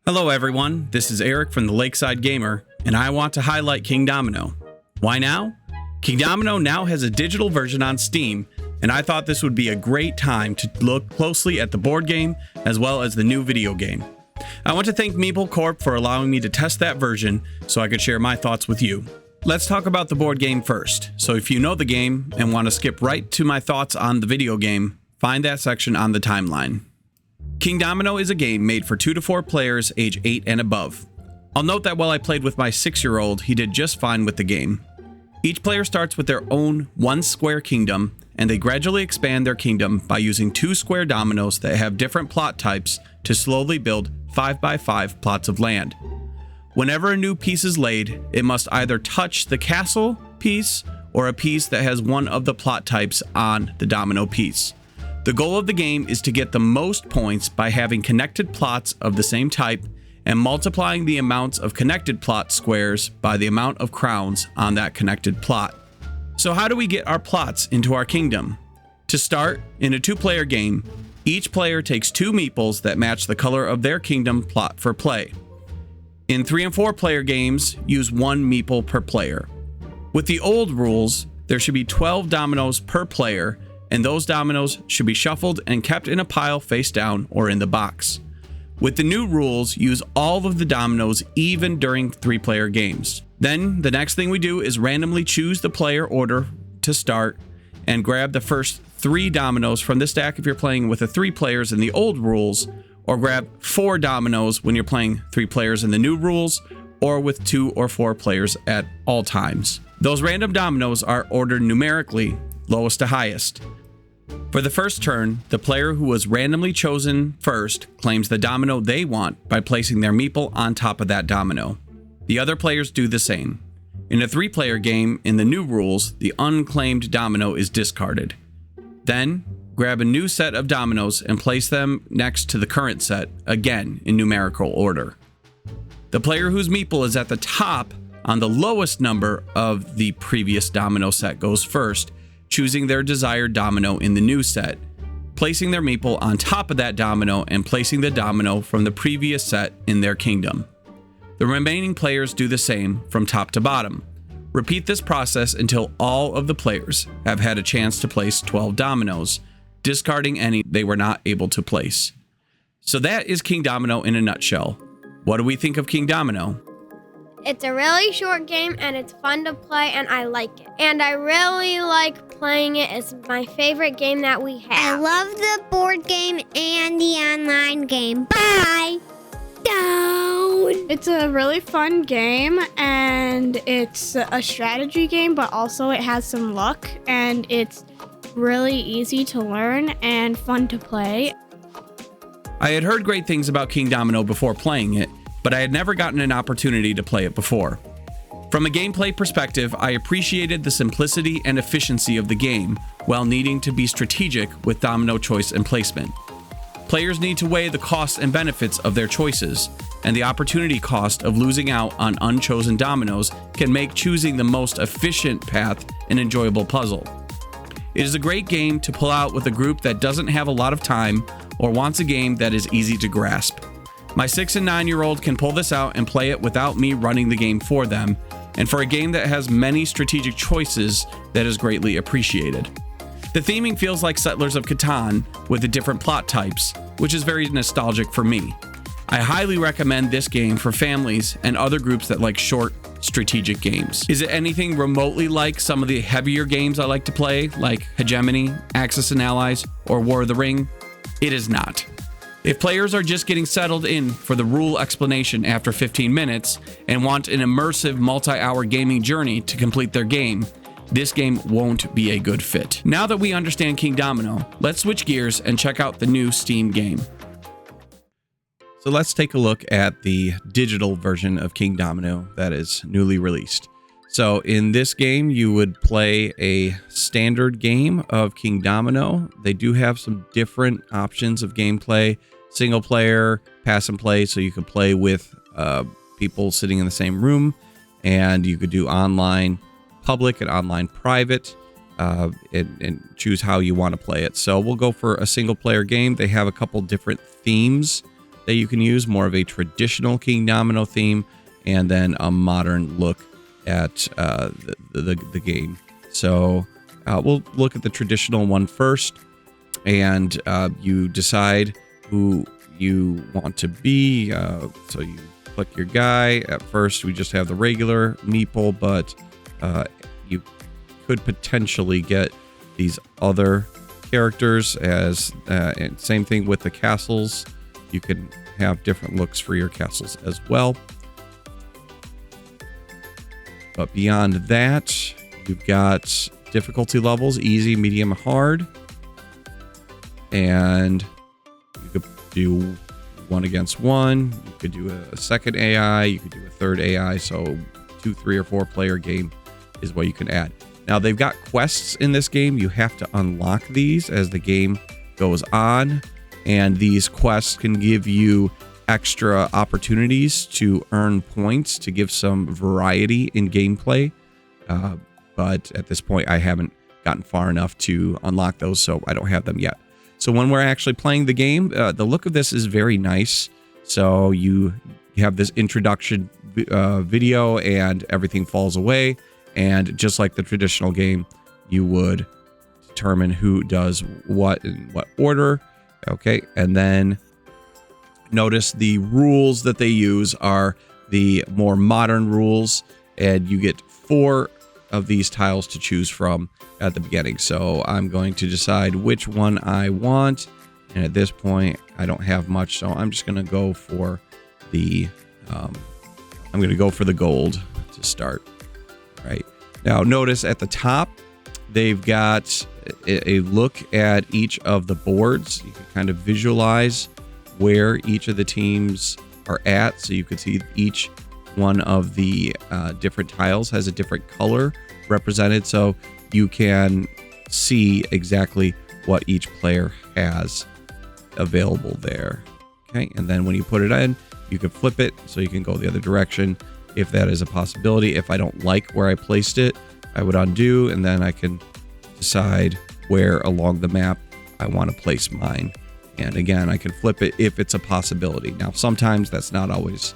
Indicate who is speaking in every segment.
Speaker 1: Hello everyone, this is Eric from the Lakeside Gamer, and I want to highlight Kingdomino. Why now? Kingdomino now has a digital version on Steam, and I thought this would be a great time to look closely at the board game as well as the new video game. I want to thank Meeple Corp for allowing me to test that version so I could share my thoughts with you. Let's talk about the board game first. So if you know the game and want to skip right to my thoughts on the video game, find that section on the timeline. Kingdomino is a game made for 2 to 4 players age 8 and above. I'll note that while I played with my 6-year-old, he did just fine with the game. Each player starts with their own 1 square kingdom, and they gradually expand their kingdom by using 2 square dominoes that have different plot types to slowly build 5x5 plots of land. Whenever a new piece is laid, it must either touch the castle piece or a piece that has one of the plot types on the domino piece. The goal of the game is to get the most points by having connected plots of the same type and multiplying the amounts of connected plot squares by the amount of crowns on that connected plot. So how do we get our plots into our kingdom? To start, in a 2-player game, each player takes 2 meeples that match the color of their kingdom plot for play. In 3 and 4-player games, use 1 meeple per player. With the old rules, there should be 12 dominoes per player, and those dominoes should be shuffled and kept in a pile face down or in the box. With the new rules, use all of the dominoes even during 3-player games. Then, the next thing we do is randomly choose the player order to start and grab the first 3 dominoes from the stack if you're playing with the 3 players in the old rules, or grab 4 dominoes when you're playing 3 players in the new rules, or with 2 or 4 players at all times. Those random dominoes are ordered numerically, lowest to highest. For the first turn, the player who was randomly chosen first claims the domino they want by placing their meeple on top of that domino. The other players do the same. In a 3-player game, in the new rules, the unclaimed domino is discarded. Then, grab a new set of dominoes and place them next to the current set, again in numerical order. The player whose meeple is at the top on the lowest number of the previous domino set goes first, choosing their desired domino in the new set, placing their meeple on top of that domino and placing the domino from the previous set in their kingdom. The remaining players do the same from top to bottom. Repeat this process until all of the players have had a chance to place 12 dominoes, discarding any they were not able to place. So that is Kingdomino in a nutshell. What do we think of Kingdomino?
Speaker 2: It's a really short game and it's fun to play and I like it. And I really like playing it. It's my favorite game that we have.
Speaker 3: I love the board game and the online game. Bye! Down!
Speaker 4: It's a really fun game and it's a strategy game, but also it has some luck and it's really easy to learn and fun to play.
Speaker 1: I had heard great things about Kingdomino before playing it, but I had never gotten an opportunity to play it before. From a gameplay perspective, I appreciated the simplicity and efficiency of the game, while needing to be strategic with domino choice and placement. Players need to weigh the costs and benefits of their choices, and the opportunity cost of losing out on unchosen dominoes can make choosing the most efficient path an enjoyable puzzle. It is a great game to pull out with a group that doesn't have a lot of time or wants a game that is easy to grasp. My 6 and 9-year-old can pull this out and play it without me running the game for them, and for a game that has many strategic choices, that is greatly appreciated. The theming feels like Settlers of Catan with the different plot types, which is very nostalgic for me. I highly recommend this game for families and other groups that like short, strategic games. Is it anything remotely like some of the heavier games I like to play, like Hegemony, Axis and Allies, or War of the Ring? It is not. If players are just getting settled in for the rule explanation after 15 minutes and want an immersive multi-hour gaming journey to complete their game, this game won't be a good fit. Now that we understand Kingdomino, let's switch gears and check out the new Steam game. So let's take a look at the digital version of Kingdomino that is newly released. So in this game, you would play a standard game of Kingdomino. They do have some different options of gameplay. Single player, pass and play, so you could play with people sitting in the same room, and you could do online public and online private, and choose how you want to play it. So we'll go for a single player game. They have a couple different themes that you can use, more of a traditional Kingdomino theme, and then a modern look at the game. So we'll look at the traditional one first, and you decide who you want to be. So you click your guy. At first, we just have the regular Meeple, but you could potentially get these other characters as and same thing with the castles. You can have different looks for your castles as well. But beyond that, you've got difficulty levels: easy, medium, hard. And you could do 1 against 1. You could do a second AI. You could do a third AI. So 2, 3, or 4 player game is what you can add. Now, they've got quests in this game. You have to unlock these as the game goes on. And these quests can give you extra opportunities to earn points to give some variety in gameplay. But at this point, I haven't gotten far enough to unlock those, so I don't have them yet. So when we're actually playing the game, the look of this is very nice. So you have this introduction video and everything falls away. And just like the traditional game, you would determine who does what in what order. Okay, and then notice the rules that they use are the more modern rules, and you get 4 of these tiles to choose from at the beginning. So I'm going to decide which one I want, and at this point I don't have much, so I'm just going to go for the gold to start. All right, now notice at the top they've got a look at each of the boards. You can kind of visualize where each of the teams are at, so you can see each one of the different tiles has a different color represented, so you can see exactly what each player has available there. Okay, and then when you put it in, you can flip it so you can go the other direction if that is a possibility. If I don't like where I placed it, I would undo, and then I can decide where along the map I want to place mine. And again, I can flip it if it's a possibility. Now, sometimes that's not always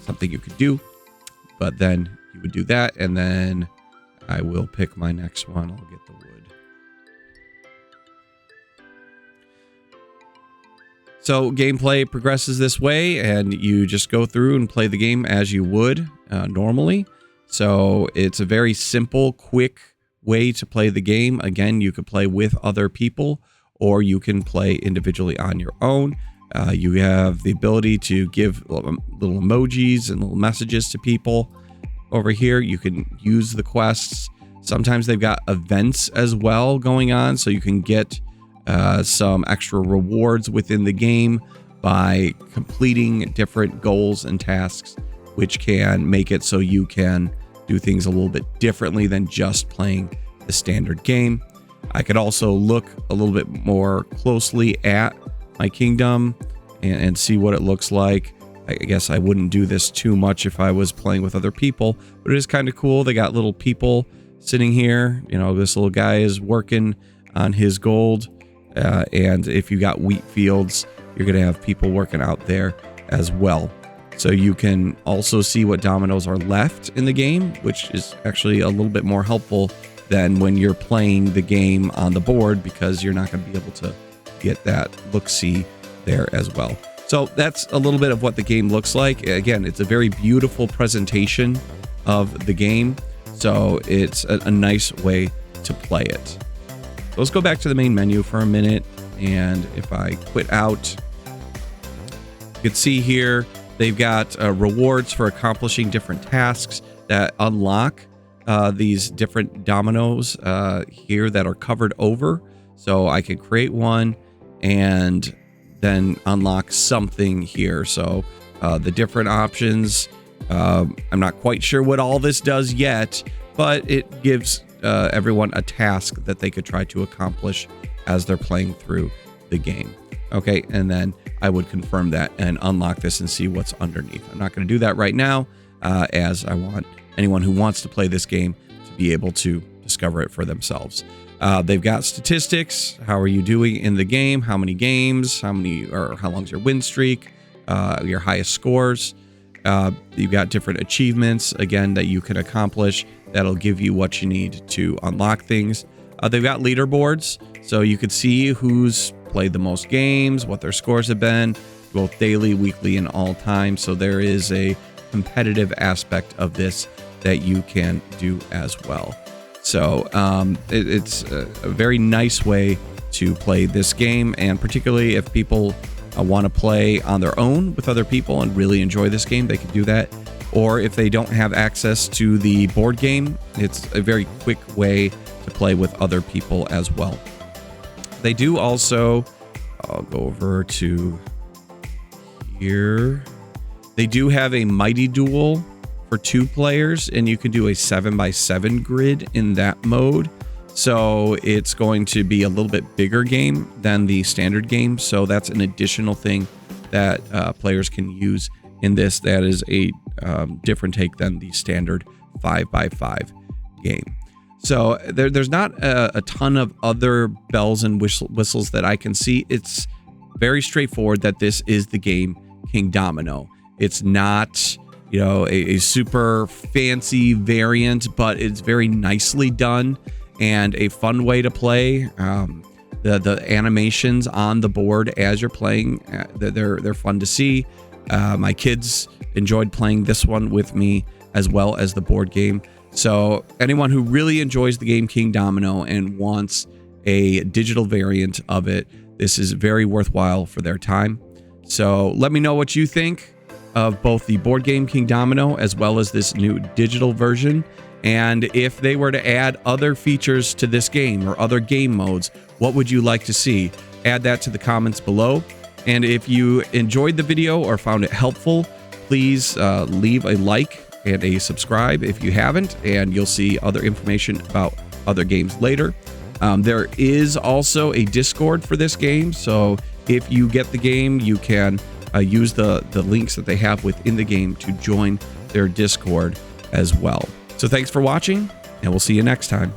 Speaker 1: something you could do, but then you would do that, and then I will pick my next one. I'll get the wood. So gameplay progresses this way, and you just go through and play the game as you would normally. So it's a very simple, quick way to play the game. Again, you could play with other people, or you can play individually on your own. You have the ability to give little emojis and little messages to people. Over here, you can use the quests. Sometimes they've got events as well going on, so you can get some extra rewards within the game by completing different goals and tasks, which can make it so you can do things a little bit differently than just playing the standard game. I could also look a little bit more closely at my kingdom and see what it looks like. I guess I wouldn't do this too much if I was playing with other people, but it is kind of cool. They got little people sitting here. You know, this little guy is working on his gold. And if you got wheat fields, you're going to have people working out there as well. So you can also see what dominoes are left in the game, which is actually a little bit more helpful than when you're playing the game on the board, because you're not going to be able to get that look-see there as well. So that's a little bit of what the game looks like. Again, it's a very beautiful presentation of the game, so it's a nice way to play it. So let's go back to the main menu for a minute, and if I quit out, you can see here they've got rewards for accomplishing different tasks that unlock these different dominoes here that are covered over. So I can create one and then unlock something here. So the different options, I'm not quite sure what all this does yet, but it gives everyone a task that they could try to accomplish as they're playing through the game. Okay, and then I would confirm that and unlock this and see what's underneath. I'm not going to do that right now, as I want anyone who wants to play this game to be able to discover it for themselves. They've got statistics. How are you doing in the game? How many games? How long's your win streak? your highest scores. You've got different achievements, again, that you can accomplish that'll give you what you need to unlock things. They've got leaderboards, so you could see who's played the most games, what their scores have been, both daily, weekly, and all time. So there is a competitive aspect of this that you can do as well. So it's a very nice way to play this game, and particularly if people want to play on their own with other people and really enjoy this game, they can do that. Or if they don't have access to the board game, it's a very quick way to play with other people as well. They do also, I'll go over to here. They do have a Mighty Duel for 2 players, and you can do a 7x7 grid in that mode. So it's going to be a little bit bigger game than the standard game. So that's an additional thing that players can use in this. That is a different take than the standard 5x5 game. So there's not a ton of other bells and whistles that I can see. It's very straightforward that this is the game Kingdomino. It's not, you know, a super fancy variant, but it's very nicely done and a fun way to play. The animations on the board as you're playing, they're fun to see. My kids enjoyed playing this one with me as well as the board game. So anyone who really enjoys the game Kingdomino and wants a digital variant of it, this is very worthwhile for their time. So let me know what you think of both the board game Kingdomino as well as this new digital version. And if they were to add other features to this game or other game modes, what would you like to see? Add that to the comments below. And if you enjoyed the video or found it helpful, please leave a like and a subscribe if you haven't, and you'll see other information about other games later. There is also a Discord for this game, so if you get the game, you can use the links that they have within the game to join their Discord as well. So thanks for watching, and we'll see you next time.